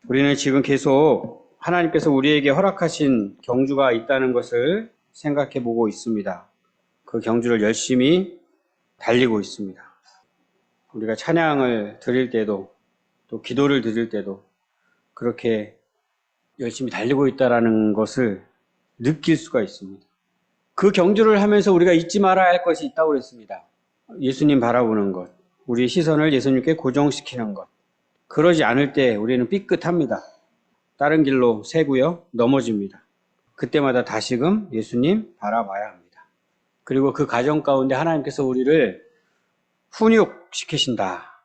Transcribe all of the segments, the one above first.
우리는 지금 계속 하나님께서 우리에게 허락하신 경주가 있다는 것을 생각해 보고 있습니다. 그 경주를 열심히 달리고 있습니다. 우리가 찬양을 드릴 때도 또 기도를 드릴 때도 그렇게 열심히 달리고 있다는 것을 느낄 수가 있습니다. 그 경주를 하면서 우리가 잊지 말아야 할 것이 있다고 그랬습니다. 예수님 바라보는 것, 우리의 시선을 예수님께 고정시키는 것. 그러지 않을 때 우리는 삐끗합니다. 다른 길로 새고요, 넘어집니다. 그때마다 다시금 예수님 바라봐야 합니다. 그리고 그 과정 가운데 하나님께서 우리를 훈육시키신다.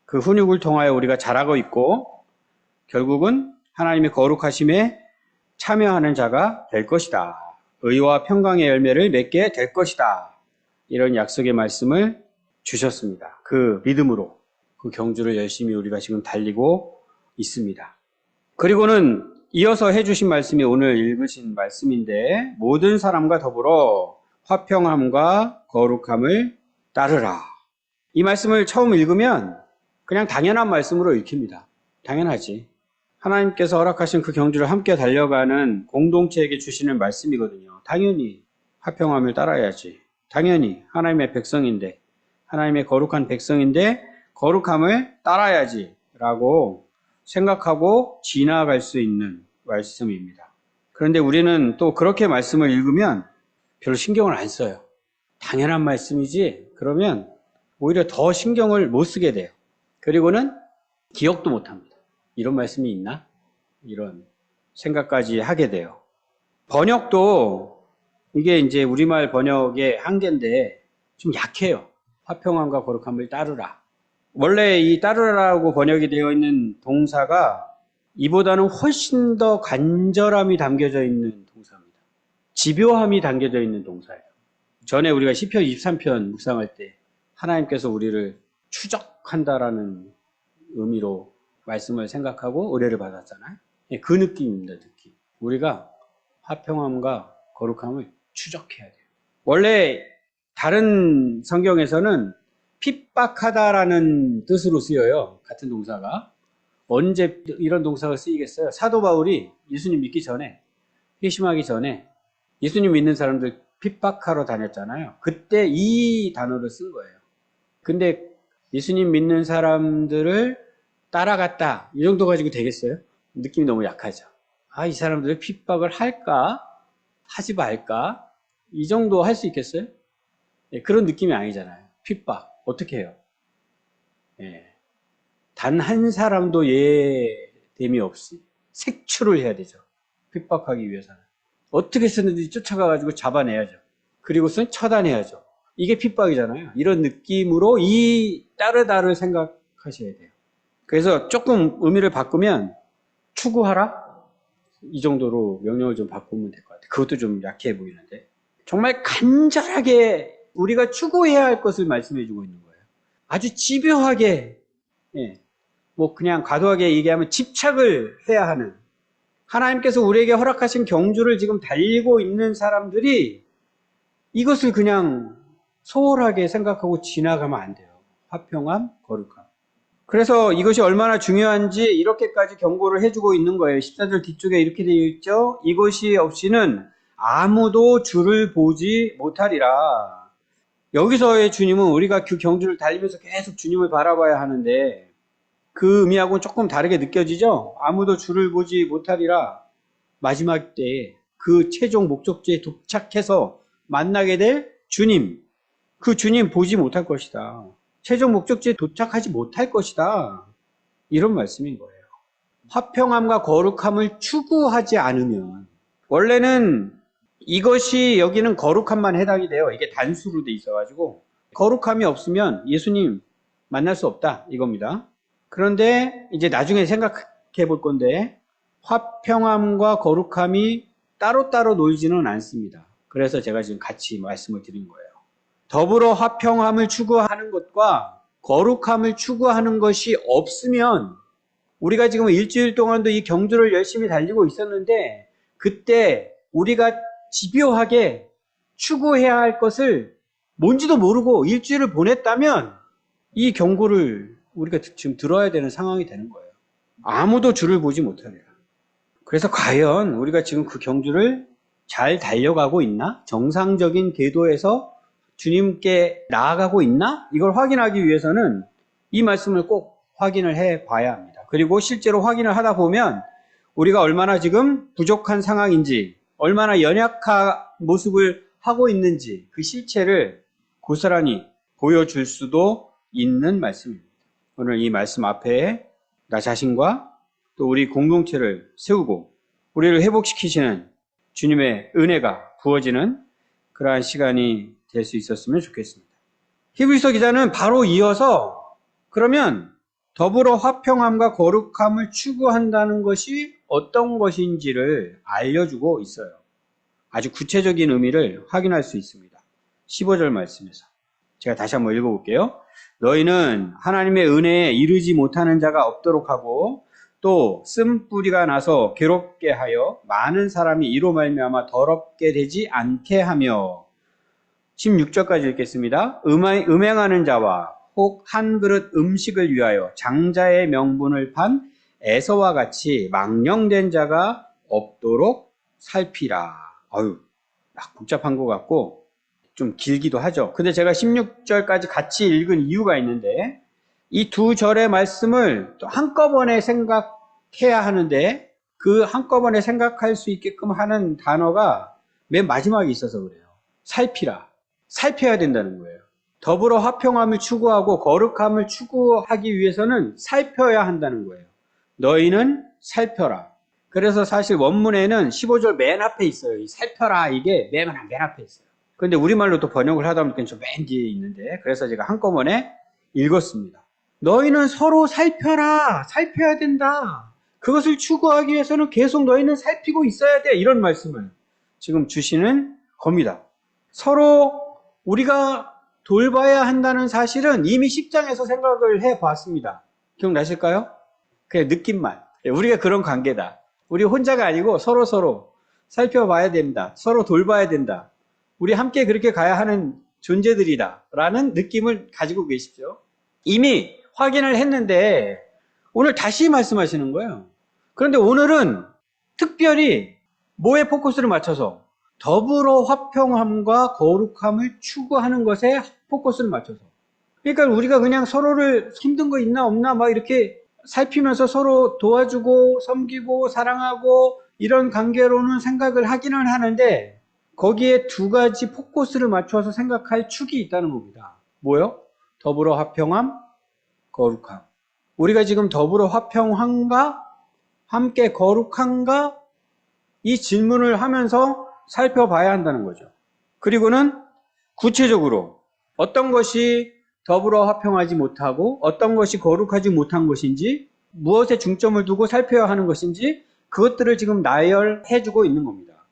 그 훈육을 통하여 우리가 자라고 있고 결국은 하나님의 거룩하심에 참여하는 자가 될 것이다. 의와 평강의 열매를 맺게 될 것이다. 이런 약속의 말씀을 주셨습니다. 그 믿음으로 그 경주를 열심히 우리가 지금 달리고 있습니다. 그리고는 이어서 해주신 말씀이 오늘 읽으신 말씀인데 모든 사람과 더불어 화평함과 거룩함을 따르라. 이 말씀을 처음 읽으면 그냥 당연한 말씀으로 읽힙니다. 당연하지. 하나님께서 허락하신 그 경주를 함께 달려가는 공동체에게 주시는 말씀이거든요. 당연히 화평함을 따라야지. 당연히 하나님의 백성인데, 하나님의 거룩한 백성인데 거룩함을 따라야지 라고 생각하고 지나갈 수 있는 말씀입니다. 그런데 우리는 또 그렇게 말씀을 읽으면 별로 신경을 안 써요. 당연한 말씀이지. 그러면 오히려 더 신경을 못 쓰게 돼요. 그리고는 기억도 못 합니다. 이런 말씀이 있나? 이런 생각까지 하게 돼요. 번역도 이게 이제 우리말 번역의 한계인데 좀 약해요. 화평함과 거룩함을 따르라. 원래 이 따르라고 번역이 되어 있는 동사가 이보다는 훨씬 더 간절함이 담겨져 있는 동사입니다. 집요함이 담겨져 있는 동사예요. 전에 우리가 시편 23편 묵상할 때 하나님께서 우리를 추적한다라는 의미로 말씀을 생각하고 의뢰를 받았잖아요. 그 느낌입니다. 느낌. 우리가 화평함과 거룩함을 추적해야 돼요. 원래 다른 성경에서는 핍박하다라는 뜻으로 쓰여요. 같은 동사가. 언제 이런 동사가 쓰이겠어요? 사도 바울이 예수님 믿기 전에, 회심하기 전에 예수님 믿는 사람들 핍박하러 다녔잖아요. 그때 이 단어를 쓴 거예요. 근데 예수님 믿는 사람들을 따라갔다. 이 정도 가지고 되겠어요? 느낌이 너무 약하죠. 아, 이 사람들을 핍박을 할까? 하지 말까? 이 정도 할 수 있겠어요? 예, 그런 느낌이 아니잖아요. 핍박. 어떻게 해요? 예. 단 한 사람도 예됨이 없이 색출을 해야 되죠. 핍박하기 위해서는. 어떻게 쓰는지 쫓아가가지고 잡아내야죠. 그리고선 처단해야죠. 이게 핍박이잖아요. 이런 느낌으로 이 따르다를 생각하셔야 돼요. 그래서 조금 의미를 바꾸면 추구하라? 이 정도로 명령을 좀 바꾸면 될 것 같아요. 그것도 좀 약해 보이는데. 정말 간절하게 우리가 추구해야 할 것을 말씀해 주고 있는 거예요. 아주 집요하게, 예, 뭐 그냥 과도하게 얘기하면 집착을 해야 하는, 하나님께서 우리에게 허락하신 경주를 지금 달리고 있는 사람들이 이것을 그냥 소홀하게 생각하고 지나가면 안 돼요. 화평함, 거룩함. 그래서 이것이 얼마나 중요한지 이렇게까지 경고를 해주고 있는 거예요. 14절 뒤쪽에 이렇게 되어 있죠. 이것이 없이는 아무도 주를 보지 못하리라. 여기서의 주님은 우리가 그 경주를 달리면서 계속 주님을 바라봐야 하는데 그 의미하고는 조금 다르게 느껴지죠. 아무도 주를 보지 못하리라. 마지막 때에 그 최종 목적지에 도착해서 만나게 될 주님, 그 주님 보지 못할 것이다. 최종 목적지에 도착하지 못할 것이다. 이런 말씀인 거예요. 화평함과 거룩함을 추구하지 않으면, 원래는 이것이 여기는 거룩함만 해당이 돼요. 이게 단수로 돼 있어가지고 거룩함이 없으면 예수님 만날 수 없다 이겁니다. 그런데 이제 나중에 생각해 볼 건데 화평함과 거룩함이 따로따로 놀지는 않습니다. 그래서 제가 지금 같이 말씀을 드린 거예요. 더불어 화평함을 추구하는 것과 거룩함을 추구하는 것이 없으면, 우리가 지금 일주일 동안도 이 경주를 열심히 달리고 있었는데 그때 우리가 집요하게 추구해야 할 것을 뭔지도 모르고 일주일을 보냈다면 이 경고를 우리가 지금 들어야 되는 상황이 되는 거예요. 아무도 주를 보지 못하리라. 그래서 과연 우리가 지금 그 경주를 잘 달려가고 있나? 정상적인 궤도에서 주님께 나아가고 있나? 이걸 확인하기 위해서는 이 말씀을 꼭 확인을 해 봐야 합니다. 그리고 실제로 확인을 하다 보면 우리가 얼마나 지금 부족한 상황인지, 얼마나 연약한 모습을 하고 있는지 그 실체를 고스란히 보여줄 수도 있는 말씀입니다. 오늘 이 말씀 앞에 나 자신과 또 우리 공동체를 세우고 우리를 회복시키시는 주님의 은혜가 부어지는 그러한 시간이 될 수 있었으면 좋겠습니다. 히브리서 기자는 바로 이어서 그러면 더불어 화평함과 거룩함을 추구한다는 것이 어떤 것인지를 알려주고 있어요. 아주 구체적인 의미를 확인할 수 있습니다. 15절 말씀에서 제가 다시 한번 읽어볼게요. 너희는 하나님의 은혜에 이르지 못하는 자가 없도록 하고 또 쓴뿌리가 나서 괴롭게 하여 많은 사람이 이로 말미암아 더럽게 되지 않게 하며 16절까지 읽겠습니다. 음행하는 자와 혹 한 그릇 음식을 위하여 장자의 명분을 판 에서와 같이 망령된 자가 없도록 살피라. 막 복잡한 것 같고 좀 길기도 하죠. 근데 제가 16절까지 같이 읽은 이유가 있는데 이 두 절의 말씀을 또 한꺼번에 생각해야 하는데 그 한꺼번에 생각할 수 있게끔 하는 단어가 맨 마지막에 있어서 그래요. 살피라. 살펴야 된다는 거예요. 더불어 화평함을 추구하고 거룩함을 추구하기 위해서는 살펴야 한다는 거예요. 너희는 살펴라. 그래서 사실 원문에는 15절 맨 앞에 있어요. 이 살펴라 이게 맨 앞에 있어요. 그런데 우리말로 또 번역을 하다 보니까 좀 맨 뒤에 있는데 그래서 제가 한꺼번에 읽었습니다. 너희는 서로 살펴라. 살펴야 된다. 그것을 추구하기 위해서는 계속 너희는 살피고 있어야 돼. 이런 말씀을 지금 주시는 겁니다. 서로 우리가 돌봐야 한다는 사실은 이미 10장에서 생각을 해봤습니다. 기억나실까요? 그냥 느낌만. 우리가 그런 관계다. 우리 혼자가 아니고 서로 살펴봐야 된다. 서로 돌봐야 된다. 우리 함께 그렇게 가야 하는 존재들이다. 라는 느낌을 가지고 계시죠. 이미 확인을 했는데 오늘 다시 말씀하시는 거예요. 그런데 오늘은 특별히 뭐에 포커스를 맞춰서 더불어 화평함과 거룩함을 추구하는 것에 포커스를 맞춰서. 그러니까 우리가 그냥 서로를 힘든 거 있나 없나 막 이렇게 살피면서 서로 도와주고 섬기고 사랑하고 이런 관계로는 생각을 하기는 하는데 거기에 두 가지 포커스를 맞춰서 생각할 축이 있다는 겁니다. 뭐요? 더불어 화평함, 거룩함. 우리가 지금 더불어 화평함과 함께 거룩함과 이 질문을 하면서 살펴봐야 한다는 거죠. 그리고는 구체적으로 어떤 것이 더불어 화평하지 못하고 어떤 것이 거룩하지 못한 것인지 무엇에 중점을 두고 살펴야 하는 것인지 그것들을 지금 나열해주고 있는 겁니다.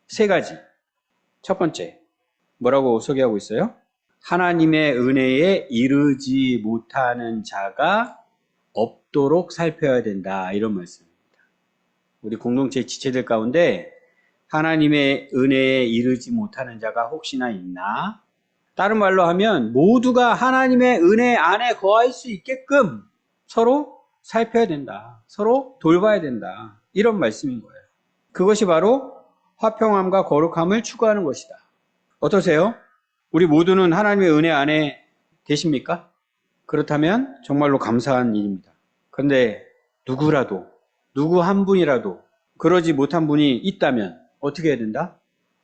세 가지. 첫 번째, 뭐라고 소개하고 있어요? 하나님의 은혜에 이르지 못하는 자가 없도록 살펴야 된다. 이런 말씀입니다. 우리 공동체 지체들 가운데 하나님의 은혜에 이르지 못하는 자가 혹시나 있나? 다른 말로 하면 모두가 하나님의 은혜 안에 거할 수 있게끔 서로 살펴야 된다. 서로 돌봐야 된다. 이런 말씀인 거예요. 그것이 바로 화평함과 거룩함을 추구하는 것이다. 어떠세요? 우리 모두는 하나님의 은혜 안에 계십니까? 그렇다면 정말로 감사한 일입니다. 그런데 누구라도, 누구 한 분이라도 그러지 못한 분이 있다면 어떻게 해야 된다?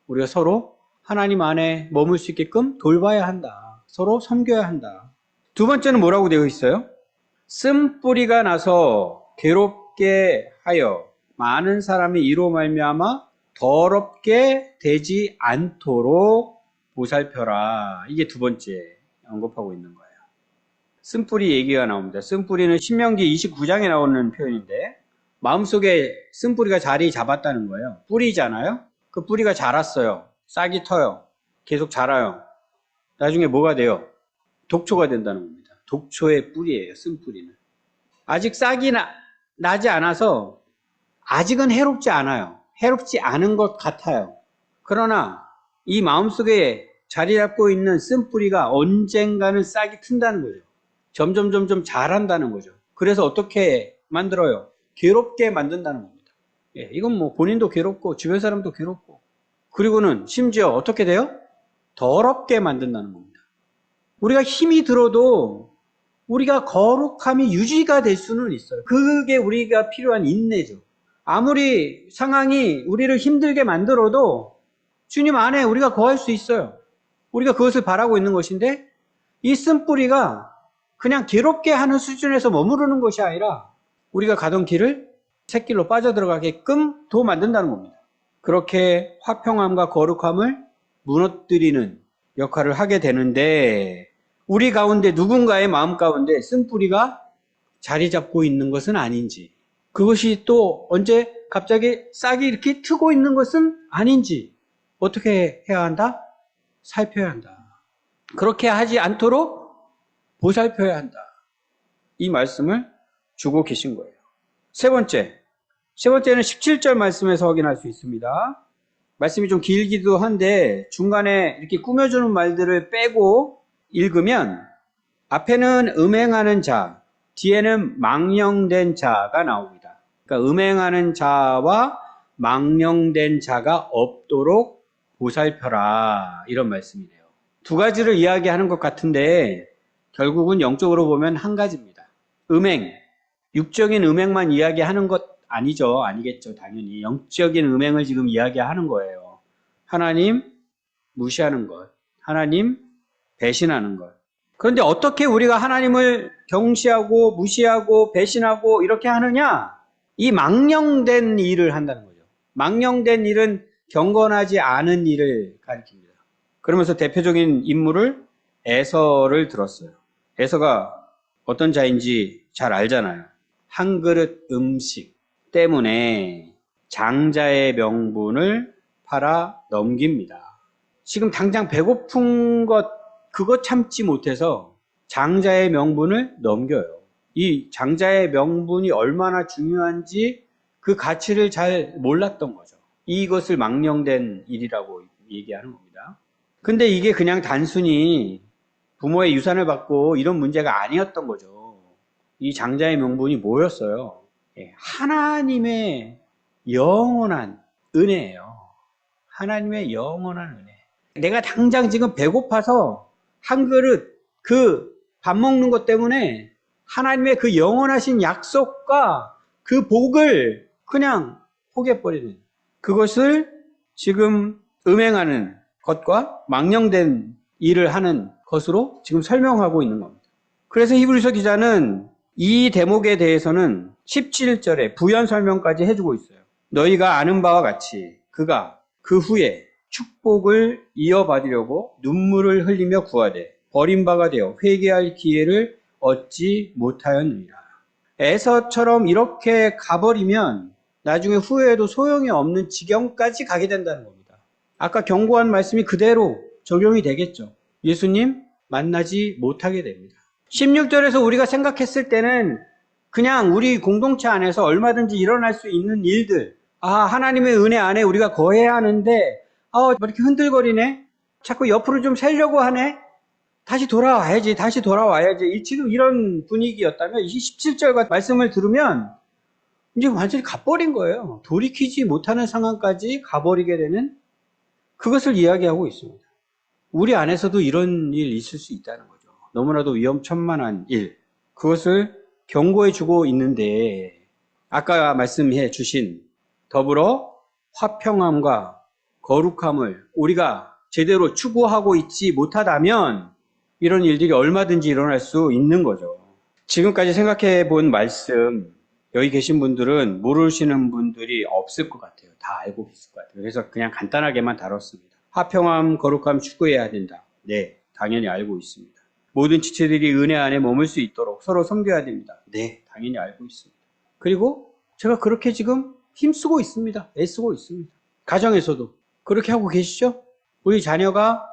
우리가 서로 하나님 안에 머물 수 있게끔 돌봐야 한다. 서로 섬겨야 한다. 두 번째는 뭐라고 되어 있어요? 쓴뿌리가 나서 괴롭게 하여 많은 사람이 이로 말미암아 더럽게 되지 않도록 보살펴라. 이게 두 번째 언급하고 있는 거예요. 쓴뿌리 얘기가 나옵니다. 쓴뿌리는 신명기 29장에 나오는 표현인데 마음속에 쓴뿌리가 자리 잡았다는 거예요. 뿌리잖아요. 그 뿌리가 자랐어요. 싹이 터요. 계속 자라요. 나중에 뭐가 돼요? 독초가 된다는 겁니다. 독초의 뿌리예요. 쓴뿌리는. 아직 싹이 나지 않아서 아직은 해롭지 않아요. 해롭지 않은 것 같아요. 그러나 이 마음속에 자리 잡고 있는 쓴뿌리가 언젠가는 싹이 튼다는 거죠. 점점 자란다는 거죠. 그래서 어떻게 만들어요? 괴롭게 만든다는 겁니다. 예, 이건 뭐 본인도 괴롭고 주변 사람도 괴롭고 그리고는 심지어 어떻게 돼요? 더럽게 만든다는 겁니다. 우리가 힘이 들어도 우리가 거룩함이 유지가 될 수는 있어요. 그게 우리가 필요한 인내죠. 아무리 상황이 우리를 힘들게 만들어도 주님 안에 우리가 거할 수 있어요. 우리가 그것을 바라고 있는 것인데 이 쓴뿌리가 그냥 괴롭게 하는 수준에서 머무르는 것이 아니라 우리가 가던 길을 샛길로 빠져들어가게끔 도 만든다는 겁니다. 그렇게 화평함과 거룩함을 무너뜨리는 역할을 하게 되는데 우리 가운데 누군가의 마음 가운데 쓴뿌리가 자리 잡고 있는 것은 아닌지 그것이 또 언제 갑자기 싹이 이렇게 트고 있는 것은 아닌지 어떻게 해야 한다? 살펴야 한다. 그렇게 하지 않도록 보살펴야 한다. 이 말씀을 주고 계신 거예요. 세 번째는 17절 말씀에서 확인할 수 있습니다. 말씀이 좀 길기도 한데 중간에 이렇게 꾸며주는 말들을 빼고 읽으면 앞에는 음행하는 자, 뒤에는 망령된 자가 나옵니다. 그러니까 음행하는 자와 망령된 자가 없도록 보살펴라 이런 말씀이네요. 두 가지를 이야기하는 것 같은데 결국은 영적으로 보면 한 가지입니다. 음행, 육적인 음행만 이야기하는 것 아니겠죠. 당연히 영적인 음행을 지금 이야기하는 거예요. 하나님 무시하는 것, 하나님 배신하는 것. 그런데 어떻게 우리가 하나님을 경시하고 무시하고 배신하고 이렇게 하느냐? 이 망령된 일을 한다는 거죠. 망령된 일은 경건하지 않은 일을 가리킵니다. 그러면서 대표적인 인물을 에서를 들었어요. 에서가 어떤 자인지 잘 알잖아요. 한 그릇 음식 때문에 장자의 명분을 팔아 넘깁니다. 지금 당장 배고픈 것 그거 참지 못해서 장자의 명분을 넘겨요. 이 장자의 명분이 얼마나 중요한지 그 가치를 잘 몰랐던 거죠. 이것을 망령된 일이라고 얘기하는 겁니다. 근데 이게 그냥 단순히 부모의 유산을 받고 이런 문제가 아니었던 거죠. 이 장자의 명분이 뭐였어요? 하나님의 영원한 은혜예요. 하나님의 영원한 은혜. 내가 당장 지금 배고파서 한 그릇 그 밥 먹는 것 때문에 하나님의 그 영원하신 약속과 그 복을 그냥 포기해버리는 그것을 지금 음행하는 것과 망령된 일을 하는 것으로 지금 설명하고 있는 겁니다. 그래서 히브리서 기자는 이 대목에 대해서는 17절에 부연 설명까지 해주고 있어요. 너희가 아는 바와 같이 그가 그 후에 축복을 이어받으려고 눈물을 흘리며 구하되 버림바가 되어 회개할 기회를 얻지 못하였느니라. 에서처럼 이렇게 가버리면 나중에 후회해도 소용이 없는 지경까지 가게 된다는 겁니다. 아까 경고한 말씀이 그대로 적용이 되겠죠. 예수님 만나지 못하게 됩니다. 16절에서 우리가 생각했을 때는 그냥 우리 공동체 안에서 얼마든지 일어날 수 있는 일들, 하나님의 은혜 안에 우리가 거해야 하는데 뭐 이렇게 흔들거리네? 자꾸 옆으로 좀 세려고 하네? 다시 돌아와야지. 지금 이런 분위기였다면 이 17절과 말씀을 들으면 이제 완전히 가버린 거예요. 돌이키지 못하는 상황까지 가버리게 되는 그것을 이야기하고 있습니다. 우리 안에서도 이런 일 있을 수 있다는 거죠. 너무나도 위험천만한 일. 그것을 경고해 주고 있는데 아까 말씀해 주신 더불어 화평함과 거룩함을 우리가 제대로 추구하고 있지 못하다면 이런 일들이 얼마든지 일어날 수 있는 거죠. 지금까지 생각해 본 말씀 여기 계신 분들은 모르시는 분들이 없을 것 같아요. 다 알고 계실 것 같아요. 그래서 그냥 간단하게만 다뤘습니다. 화평함, 거룩함 추구해야 된다. 네, 당연히 알고 있습니다. 모든 지체들이 은혜 안에 머물 수 있도록 서로 섬겨야 됩니다. 네, 당연히 알고 있습니다. 그리고 제가 그렇게 지금 힘쓰고 있습니다. 애쓰고 있습니다. 가정에서도 그렇게 하고 계시죠? 우리 자녀가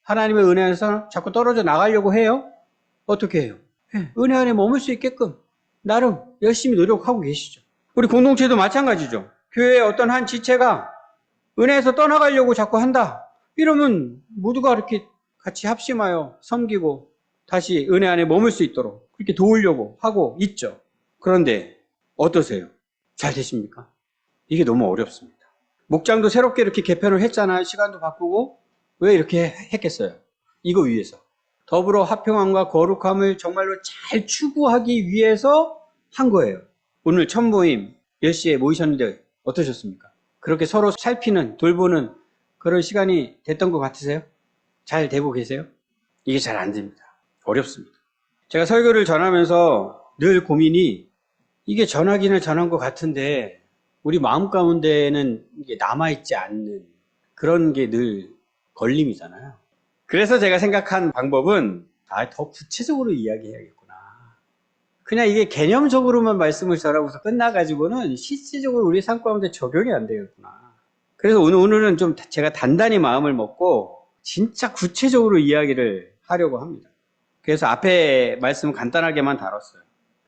하나님의 은혜 안에서 자꾸 떨어져 나가려고 해요? 어떻게 해요? 은혜 안에 머물 수 있게끔 나름 열심히 노력하고 계시죠. 우리 공동체도 마찬가지죠. 교회의 어떤 한 지체가 은혜에서 떠나가려고 자꾸 한다. 이러면 모두가 이렇게 같이 합심하여 섬기고 다시 은혜 안에 머물 수 있도록 그렇게 도우려고 하고 있죠. 그런데 어떠세요? 잘 되십니까? 이게 너무 어렵습니다. 목장도 새롭게 이렇게 개편을 했잖아요. 시간도 바꾸고. 왜 이렇게 했겠어요? 이거 위해서. 더불어 화평함과 거룩함을 정말로 잘 추구하기 위해서 한 거예요. 오늘 첫 모임 10시에 모이셨는데 어떠셨습니까? 그렇게 서로 살피는, 돌보는 그런 시간이 됐던 것 같으세요? 잘 되고 계세요? 이게 잘 안 됩니다. 어렵습니다. 제가 설교를 전하면서 늘 고민이 이게 전하기는 전한 것 같은데 우리 마음 가운데는 이게 남아있지 않는 그런 게 늘 걸림이잖아요. 그래서 제가 생각한 방법은 더 구체적으로 이야기해야겠구나. 그냥 이게 개념적으로만 말씀을 전하고서 끝나가지고는 실질적으로 우리 삶 가운데 적용이 안 되겠구나. 그래서 오늘은 좀 제가 단단히 마음을 먹고 진짜 구체적으로 이야기를 하려고 합니다. 그래서 앞에 말씀 간단하게만 다뤘어요.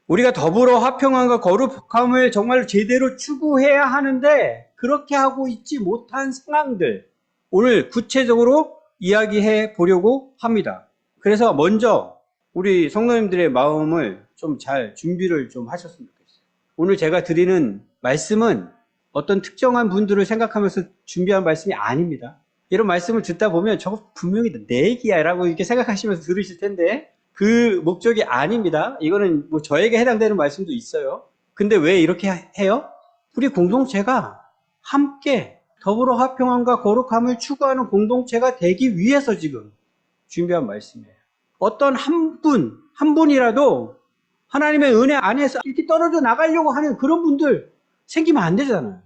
우리가 더불어 화평함과 거룩함을 정말 제대로 추구해야 하는데 그렇게 하고 있지 못한 상황들 오늘 구체적으로 이야기해 보려고 합니다. 그래서 먼저 우리 성도님들의 마음을 좀 잘 준비를 좀 하셨으면 좋겠어요. 오늘 제가 드리는 말씀은 어떤 특정한 분들을 생각하면서 준비한 말씀이 아닙니다. 이런 말씀을 듣다 보면 저거 분명히 내 얘기야 라고 이렇게 생각하시면서 들으실 텐데 그 목적이 아닙니다. 이거는 뭐 저에게 해당되는 말씀도 있어요. 근데 왜 이렇게 해요? 우리 공동체가 함께 더불어 화평함과 거룩함을 추구하는 공동체가 되기 위해서 지금 준비한 말씀이에요. 어떤 한 분이라도 하나님의 은혜 안에서 이렇게 떨어져 나가려고 하는 그런 분들 생기면 안 되잖아요.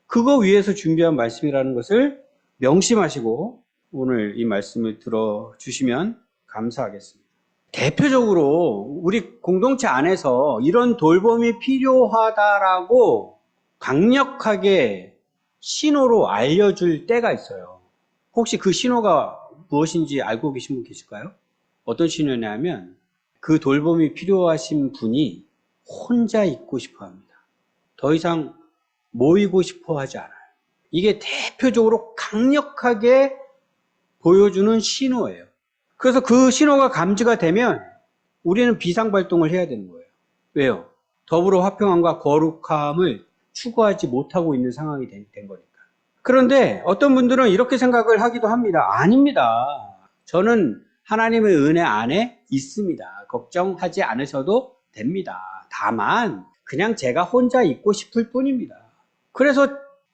그거 위해서 준비한 말씀이라는 것을 명심하시고 오늘 이 말씀을 들어주시면 감사하겠습니다. 대표적으로 우리 공동체 안에서 이런 돌봄이 필요하다라고 강력하게 신호로 알려줄 때가 있어요. 혹시 그 신호가 무엇인지 알고 계신 분 계실까요? 어떤 신호냐면 그 돌봄이 필요하신 분이 혼자 있고 싶어 합니다. 더 이상 모이고 싶어 하지 않아요. 이게 대표적으로 강력하게 보여주는 신호예요. 그래서 그 신호가 감지가 되면 우리는 비상발동을 해야 되는 거예요. 왜요? 더불어 화평함과 거룩함을 추구하지 못하고 있는 상황이 된 거니까. 그런데 어떤 분들은 이렇게 생각을 하기도 합니다. 아닙니다. 저는 하나님의 은혜 안에 있습니다. 걱정하지 않으셔도 됩니다. 다만 그냥 제가 혼자 있고 싶을 뿐입니다. 그래서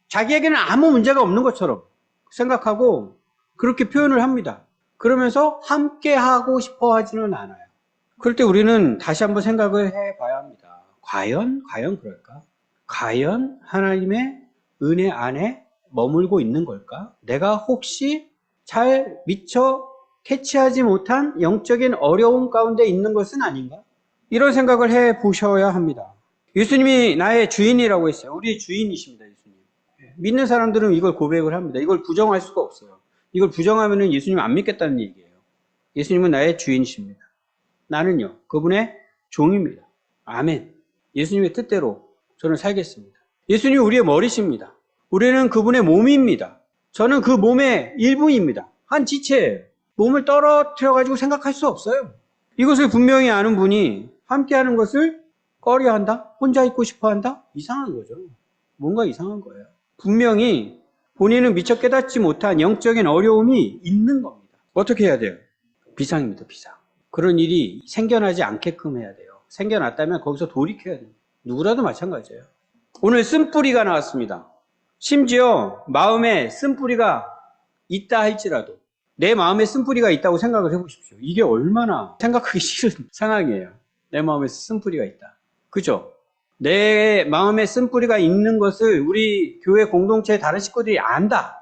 자기에게는 아무 문제가 없는 것처럼 생각하고 그렇게 표현을 합니다. 그러면서 함께 하고 싶어 하지는 않아요. 그럴 때 우리는 다시 한번 생각을 해봐야 합니다. 과연 그럴까? 과연 하나님의 은혜 안에 머물고 있는 걸까? 내가 혹시 잘 미처 캐치하지 못한 영적인 어려움 가운데 있는 것은 아닌가? 이런 생각을 해보셔야 합니다. 예수님이 나의 주인이라고 했어요. 우리의 주인이십니다. 예수님. 믿는 사람들은 이걸 고백을 합니다. 이걸 부정할 수가 없어요. 이걸 부정하면 예수님 안 믿겠다는 얘기예요. 예수님은 나의 주인이십니다. 나는요, 그분의 종입니다. 아멘. 예수님의 뜻대로 저는 살겠습니다. 예수님이 우리의 머리십니다. 우리는 그분의 몸입니다. 저는 그 몸의 일부입니다. 한 지체예요. 몸을 떨어뜨려가지고 생각할 수 없어요. 이것을 분명히 아는 분이 함께하는 것을 꺼려한다? 혼자 있고 싶어한다? 이상한 거죠. 뭔가 이상한 거예요. 분명히 본인은 미처 깨닫지 못한 영적인 어려움이 있는 겁니다. 어떻게 해야 돼요? 비상입니다. 비상. 그런 일이 생겨나지 않게끔 해야 돼요. 생겨났다면 거기서 돌이켜야 돼요. 누구라도 마찬가지예요. 오늘 쓴뿌리가 나왔습니다. 심지어 마음에 쓴뿌리가 있다 할지라도 내 마음에 쓴뿌리가 있다고 생각을 해보십시오. 이게 얼마나 생각하기 싫은 상황이에요. 내 마음에 쓴뿌리가 있다. 그죠? 내 마음에 쓴뿌리가 있는 것을 우리 교회 공동체의 다른 식구들이 안다.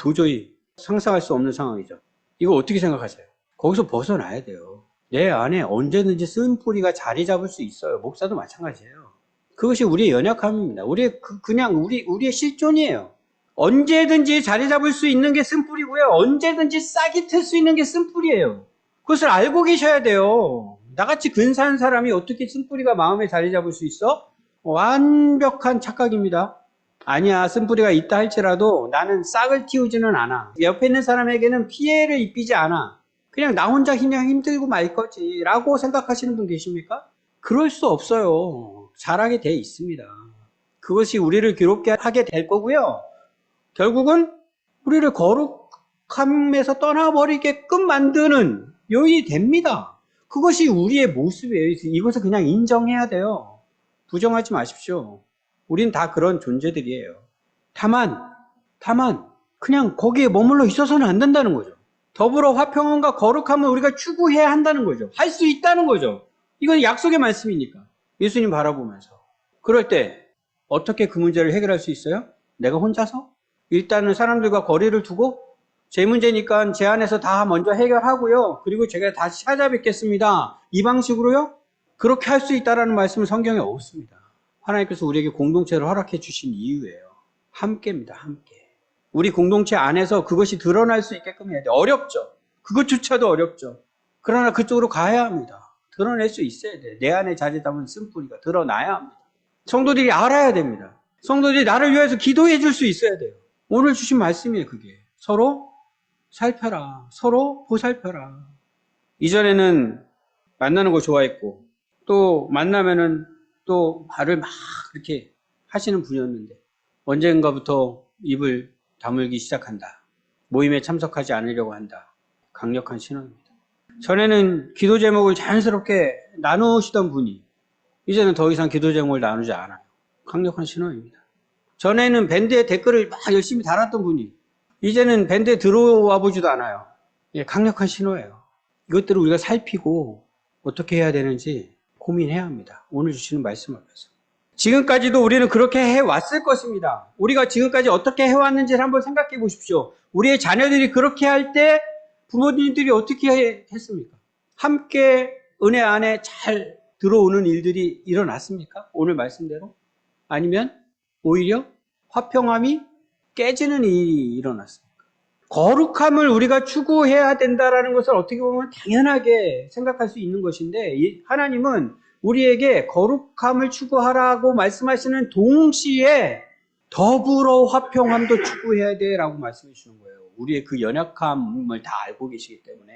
도저히 상상할 수 없는 상황이죠. 이거 어떻게 생각하세요? 거기서 벗어나야 돼요. 내 안에 언제든지 쓴뿌리가 자리 잡을 수 있어요. 목사도 마찬가지예요. 그것이 우리의 연약함입니다. 우리의 실존이에요. 언제든지 자리 잡을 수 있는 게 쓴뿌리고요. 언제든지 싹이 틀 수 있는 게 쓴뿌리예요. 그것을 알고 계셔야 돼요. 나같이 근사한 사람이 어떻게 쓴뿌리가 마음에 자리 잡을 수 있어? 완벽한 착각입니다. 아니야, 쓴뿌리가 있다 할지라도 나는 싹을 틔우지는 않아. 옆에 있는 사람에게는 피해를 입히지 않아. 그냥 나 혼자 그냥 힘들고 말 거지 라고 생각하시는 분 계십니까? 그럴 수 없어요. 잘하게 돼 있습니다. 그것이 우리를 괴롭게 하게 될 거고요. 결국은 우리를 거룩함에서 떠나버리게끔 만드는 요인이 됩니다. 그것이 우리의 모습이에요. 이것을 그냥 인정해야 돼요. 부정하지 마십시오. 우린 다 그런 존재들이에요. 다만 그냥 거기에 머물러 있어서는 안 된다는 거죠. 더불어 화평함과 거룩함을 우리가 추구해야 한다는 거죠. 할 수 있다는 거죠. 이건 약속의 말씀이니까. 예수님 바라보면서. 그럴 때 어떻게 그 문제를 해결할 수 있어요? 내가 혼자서? 일단은 사람들과 거리를 두고 제 문제니까 제 안에서 다 먼저 해결하고요. 그리고 제가 다시 찾아뵙겠습니다. 이 방식으로요? 그렇게 할 수 있다는 말씀은 성경에 없습니다. 하나님께서 우리에게 공동체를 허락해 주신 이유예요. 함께입니다. 함께. 우리 공동체 안에서 그것이 드러날 수 있게끔 해야 돼요. 어렵죠. 그것조차도 어렵죠. 그러나 그쪽으로 가야 합니다. 드러낼 수 있어야 돼요. 내 안에 자재 담은 쓴뿌리가 드러나야 합니다. 성도들이 알아야 됩니다. 성도들이 나를 위해서 기도해 줄 수 있어야 돼요. 오늘 주신 말씀이에요. 그게. 서로 살펴라. 서로 보살펴라. 이전에는 만나는 거 좋아했고 또 만나면은 또 말을 막 그렇게 하시는 분이었는데 언젠가부터 입을 다물기 시작한다. 모임에 참석하지 않으려고 한다. 강력한 신호입니다. 전에는 기도 제목을 자연스럽게 나누시던 분이 이제는 더 이상 기도 제목을 나누지 않아요. 강력한 신호입니다. 전에는 밴드에 댓글을 막 열심히 달았던 분이 이제는 밴드에 들어와 보지도 않아요. 예, 강력한 신호예요. 이것들을 우리가 살피고 어떻게 해야 되는지 고민해야 합니다. 오늘 주시는 말씀 앞에서. 지금까지도 우리는 그렇게 해왔을 것입니다. 우리가 지금까지 어떻게 해왔는지를 한번 생각해 보십시오. 우리의 자녀들이 그렇게 할 때 부모님들이 어떻게 했습니까? 함께 은혜 안에 잘 들어오는 일들이 일어났습니까? 오늘 말씀대로? 아니면 오히려 화평함이 깨지는 일이 일어났습니까? 거룩함을 우리가 추구해야 된다는 것을 어떻게 보면 당연하게 생각할 수 있는 것인데 하나님은 우리에게 거룩함을 추구하라고 말씀하시는 동시에 더불어 화평함도 추구해야 돼라고 말씀해 주시는 거예요. 우리의 그 연약함을 다 알고 계시기 때문에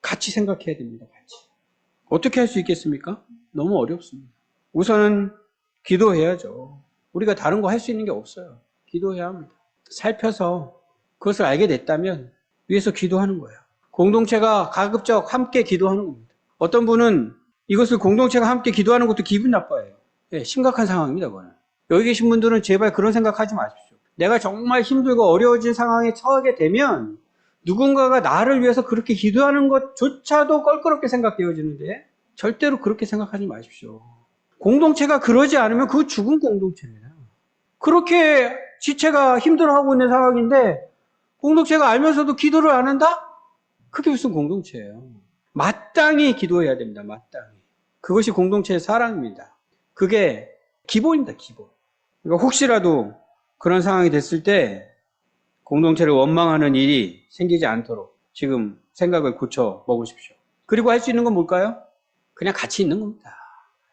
같이 생각해야 됩니다. 같이. 어떻게 할 수 있겠습니까? 너무 어렵습니다. 우선은 기도해야죠. 우리가 다른 거 할 수 있는 게 없어요. 기도해야 합니다. 살펴서 그것을 알게 됐다면 위해서 기도하는 거예요. 공동체가 가급적 함께 기도하는 겁니다. 어떤 분은 이것을 공동체가 함께 기도하는 것도 기분 나빠해요. 네, 심각한 상황입니다. 그거는. 여기 계신 분들은 제발 그런 생각하지 마십시오. 내가 정말 힘들고 어려워진 상황에 처하게 되면 누군가가 나를 위해서 그렇게 기도하는 것조차도 껄끄럽게 생각되어지는데 절대로 그렇게 생각하지 마십시오. 공동체가 그러지 않으면 그거 죽은 공동체입니다. 그렇게 지체가 힘들어하고 있는 상황인데 공동체가 알면서도 기도를 안 한다? 그게 무슨 공동체예요. 마땅히 기도해야 됩니다. 마땅히. 그것이 공동체의 사랑입니다. 그게 기본입니다. 기본. 그러니까 혹시라도 그런 상황이 됐을 때 공동체를 원망하는 일이 생기지 않도록 지금 생각을 고쳐 먹으십시오. 그리고 할 수 있는 건 뭘까요? 그냥 같이 있는 겁니다.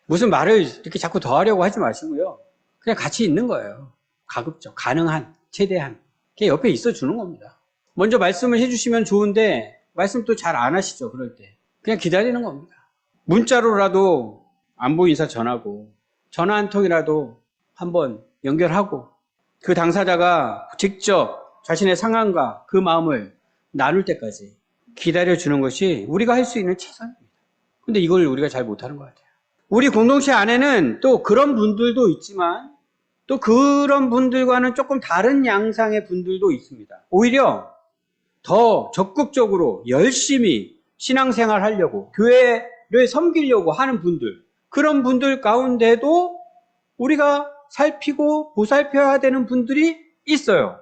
무슨 말을 이렇게 자꾸 더 하려고 하지 마시고요. 그냥 같이 있는 거예요. 가급적, 가능한, 최대한. 그냥 옆에 있어 주는 겁니다. 먼저 말씀을 해주시면 좋은데 말씀 또 잘 안 하시죠. 그럴 때. 그냥 기다리는 겁니다. 문자로라도 안부 인사 전하고 전화 한 통이라도 한번 연결하고 그 당사자가 직접 자신의 상황과 그 마음을 나눌 때까지 기다려주는 것이 우리가 할 수 있는 최선입니다. 근데 이걸 우리가 잘 못하는 것 같아요. 우리 공동체 안에는 또 그런 분들도 있지만 또 그런 분들과는 조금 다른 양상의 분들도 있습니다. 오히려 더 적극적으로 열심히 신앙생활 하려고 교회를 섬기려고 하는 분들, 그런 분들 가운데도 우리가 살피고 보살펴야 되는 분들이 있어요.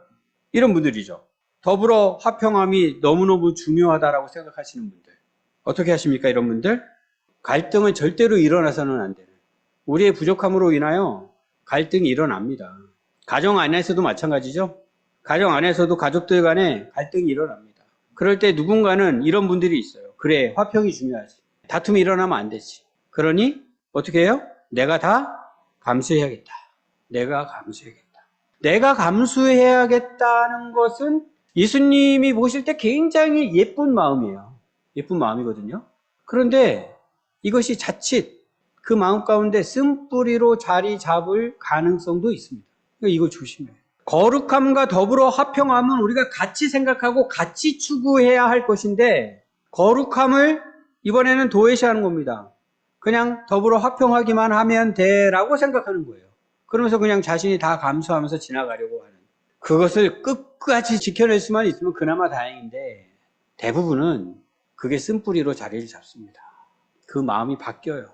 이런 분들이죠. 더불어 화평함이 너무너무 중요하다라고 생각하시는 분들. 어떻게 하십니까? 이런 분들? 갈등은 절대로 일어나서는 안 되는. 우리의 부족함으로 인하여 갈등이 일어납니다. 가정 안에서도 마찬가지죠. 가정 안에서도 가족들 간에 갈등이 일어납니다. 그럴 때 누군가는 이런 분들이 있어요. 그래, 화평이 중요하지. 다툼이 일어나면 안 되지. 그러니 어떻게 해요? 내가 다 감수해야겠다. 내가 감수해야겠다. 내가 감수해야겠다는 것은 예수님이 보실 때 굉장히 예쁜 마음이에요. 예쁜 마음이거든요. 그런데 이것이 자칫 그 마음 가운데 쓴뿌리로 자리 잡을 가능성도 있습니다. 이거 조심해요. 거룩함과 더불어 화평함은 우리가 같이 생각하고 같이 추구해야 할 것인데, 거룩함을 이번에는 도외시하는 겁니다. 그냥 더불어 화평하기만 하면 돼라고 생각하는 거예요. 그러면서 그냥 자신이 다 감수하면서 지나가려고 하는. 그것을 끝까지 지켜낼 수만 있으면 그나마 다행인데, 대부분은 그게 쓴뿌리로 자리를 잡습니다. 그 마음이 바뀌어요.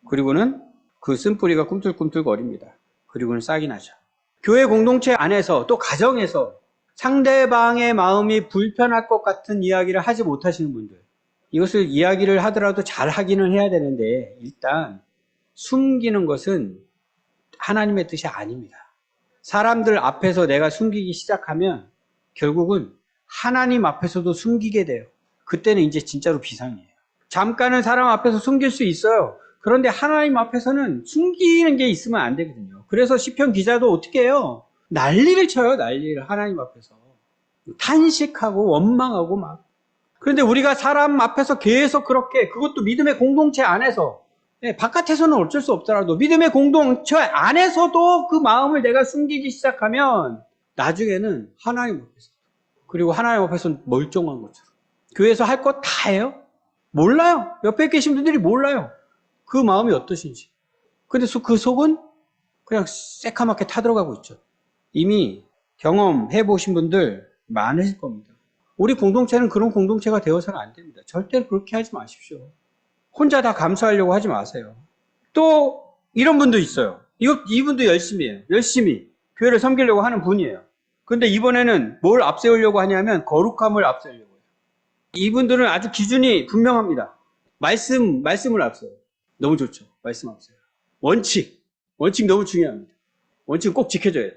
그리고는 그 쓴뿌리가 꿈틀꿈틀거립니다. 그리고는 싹이 나죠. 교회 공동체 안에서 또 가정에서 상대방의 마음이 불편할 것 같은 이야기를 하지 못하시는 분들, 이것을 이야기를 하더라도 잘 하기는 해야 되는데 일단 숨기는 것은 하나님의 뜻이 아닙니다. 사람들 앞에서 내가 숨기기 시작하면 결국은 하나님 앞에서도 숨기게 돼요. 그때는 이제 진짜로 비상이에요. 잠깐은 사람 앞에서 숨길 수 있어요. 그런데 하나님 앞에서는 숨기는 게 있으면 안 되거든요. 그래서 시편 기자도 어떻게 해요? 난리를 쳐요, 난리를. 하나님 앞에서. 탄식하고 원망하고 막. 그런데 우리가 사람 앞에서 계속 그렇게, 그것도 믿음의 공동체 안에서, 바깥에서는 어쩔 수 없더라도 믿음의 공동체 안에서도 그 마음을 내가 숨기기 시작하면 나중에는 하나님 앞에서, 그리고 하나님 앞에서는 멀쩡한 것처럼. 교회에서 할 것 다 해요? 몰라요. 옆에 계신 분들이 몰라요. 그 마음이 어떠신지. 근데 그 속은 그냥 새카맣게 타들어가고 있죠. 이미 경험해 보신 분들 많으실 겁니다. 우리 공동체는 그런 공동체가 되어서는 안 됩니다. 절대로 그렇게 하지 마십시오. 혼자 다 감수하려고 하지 마세요. 또 이런 분도 있어요. 이분도 열심히 해요. 열심히 교회를 섬기려고 하는 분이에요. 근데 이번에는 뭘 앞세우려고 하냐면 거룩함을 앞세우려고 해요. 이분들은 아주 기준이 분명합니다. 말씀을 앞세워요. 너무 좋죠. 말씀 앞세워요. 원칙 너무 중요합니다. 원칙은 꼭 지켜줘야 돼요.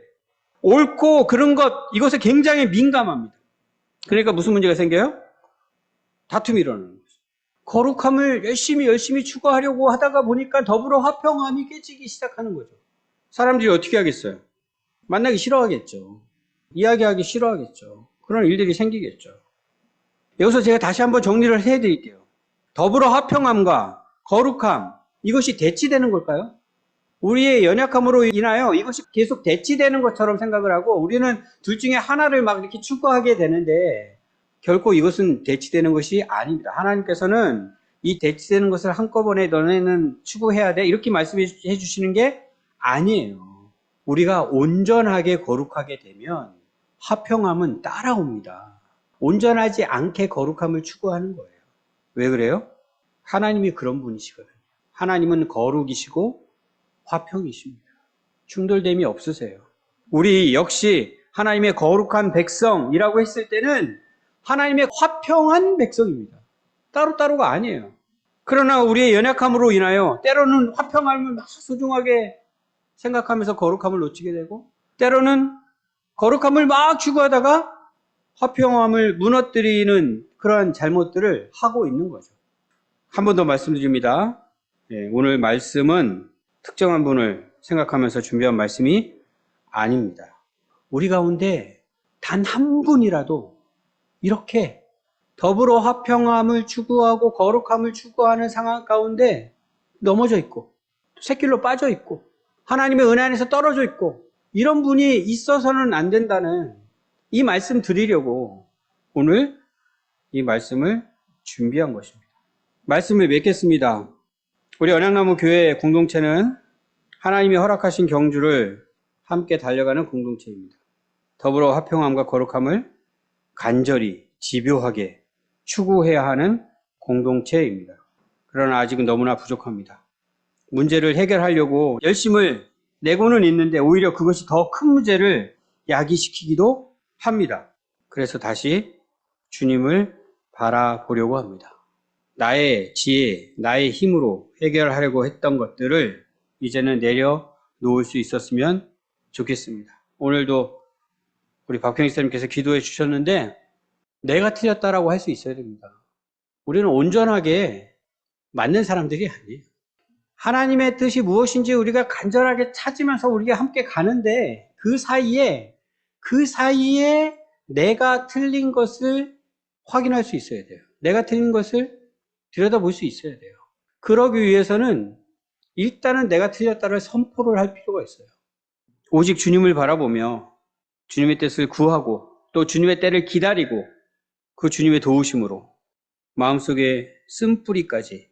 옳고 그런 이것에 굉장히 민감합니다. 그러니까 무슨 문제가 생겨요? 다툼이 일어나는 거죠. 거룩함을 열심히 추구하려고 하다가 보니까 더불어 화평함이 깨지기 시작하는 거죠. 사람들이 어떻게 하겠어요? 만나기 싫어하겠죠. 이야기하기 싫어하겠죠. 그런 일들이 생기겠죠. 여기서 제가 다시 한번 정리를 해드릴게요. 더불어 화평함과 거룩함, 이것이 대치되는 걸까요? 우리의 연약함으로 인하여 이것이 계속 대치되는 것처럼 생각을 하고 우리는 둘 중에 하나를 막 이렇게 추구하게 되는데 결코 이것은 대치되는 것이 아닙니다. 하나님께서는 이 대치되는 것을 한꺼번에 너네는 추구해야 돼 이렇게 말씀해 주시는 게 아니에요. 우리가 온전하게 거룩하게 되면 화평함은 따라옵니다. 온전하지 않게 거룩함을 추구하는 거예요. 왜 그래요? 하나님이 그런 분이시거든요. 하나님은 거룩이시고 화평이십니다. 충돌됨이 없으세요. 우리 역시 하나님의 거룩한 백성이라고 했을 때는 하나님의 화평한 백성입니다. 따로따로가 아니에요. 그러나 우리의 연약함으로 인하여 때로는 화평함을 소중하게 생각하면서 거룩함을 놓치게 되고 때로는 거룩함을 막 추구하다가 화평함을 무너뜨리는 그러한 잘못들을 하고 있는 거죠. 한 번 더 말씀드립니다. 오늘 말씀은 특정한 분을 생각하면서 준비한 말씀이 아닙니다. 우리 가운데 단 한 분이라도 이렇게 더불어 화평함을 추구하고 거룩함을 추구하는 상황 가운데 넘어져 있고 샛길로 빠져 있고 하나님의 은혜 안에서 떨어져 있고 이런 분이 있어서는 안 된다는 이 말씀 드리려고 오늘 이 말씀을 준비한 것입니다. 말씀을 맺겠습니다. 우리 언약나무 교회 공동체는 하나님이 허락하신 경주를 함께 달려가는 공동체입니다. 더불어 화평함과 거룩함을 간절히 집요하게 추구해야 하는 공동체입니다. 그러나 아직은 너무나 부족합니다. 문제를 해결하려고 열심을 내고는 있는데 오히려 그것이 더 큰 문제를 야기시키기도 합니다. 그래서 다시 주님을 바라보려고 합니다. 나의 지혜, 나의 힘으로 해결하려고 했던 것들을 이제는 내려놓을 수 있었으면 좋겠습니다. 오늘도 우리 박형희 선생님께서 기도해 주셨는데 내가 틀렸다라고 할 수 있어야 됩니다. 우리는 온전하게 맞는 사람들이 아니에요. 하나님의 뜻이 무엇인지 우리가 간절하게 찾으면서 우리가 함께 가는데 그 사이에 내가 틀린 것을 확인할 수 있어야 돼요. 내가 틀린 것을 들여다볼 수 있어야 돼요. 그러기 위해서는 일단은 내가 틀렸다를 선포를 할 필요가 있어요. 오직 주님을 바라보며 주님의 뜻을 구하고 또 주님의 때를 기다리고 그 주님의 도우심으로 마음속에 쓴뿌리까지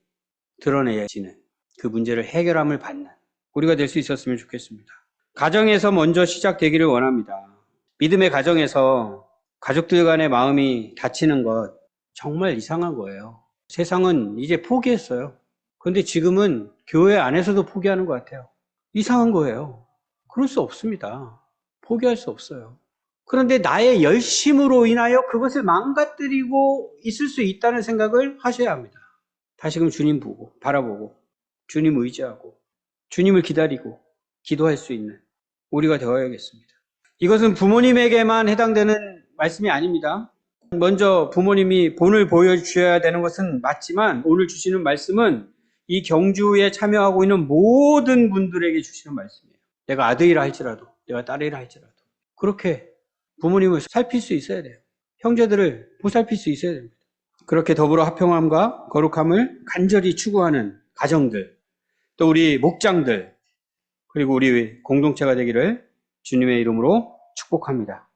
드러내야지는 그 문제를 해결함을 받는 우리가 될 수 있었으면 좋겠습니다. 가정에서 먼저 시작되기를 원합니다. 믿음의 가정에서 가족들 간의 마음이 다치는 것 정말 이상한 거예요. 세상은 이제 포기했어요. 그런데 지금은 교회 안에서도 포기하는 것 같아요. 이상한 거예요. 그럴 수 없습니다. 포기할 수 없어요. 그런데 나의 열심으로 인하여 그것을 망가뜨리고 있을 수 있다는 생각을 하셔야 합니다. 다시금 주님 보고 바라보고 주님 의지하고 주님을 기다리고 기도할 수 있는 우리가 되어야겠습니다. 이것은 부모님에게만 해당되는 말씀이 아닙니다. 먼저 부모님이 본을 보여주셔야 되는 것은 맞지만 오늘 주시는 말씀은 이 경주에 참여하고 있는 모든 분들에게 주시는 말씀이에요. 내가 아들이라 할지라도 내가 딸이라 할지라도 그렇게 부모님을 살필 수 있어야 돼요. 형제들을 보살필 수 있어야 됩니다. 그렇게 더불어 화평함과 거룩함을 간절히 추구하는 가정들, 또 우리 목장들, 그리고 우리 공동체가 되기를 주님의 이름으로 축복합니다.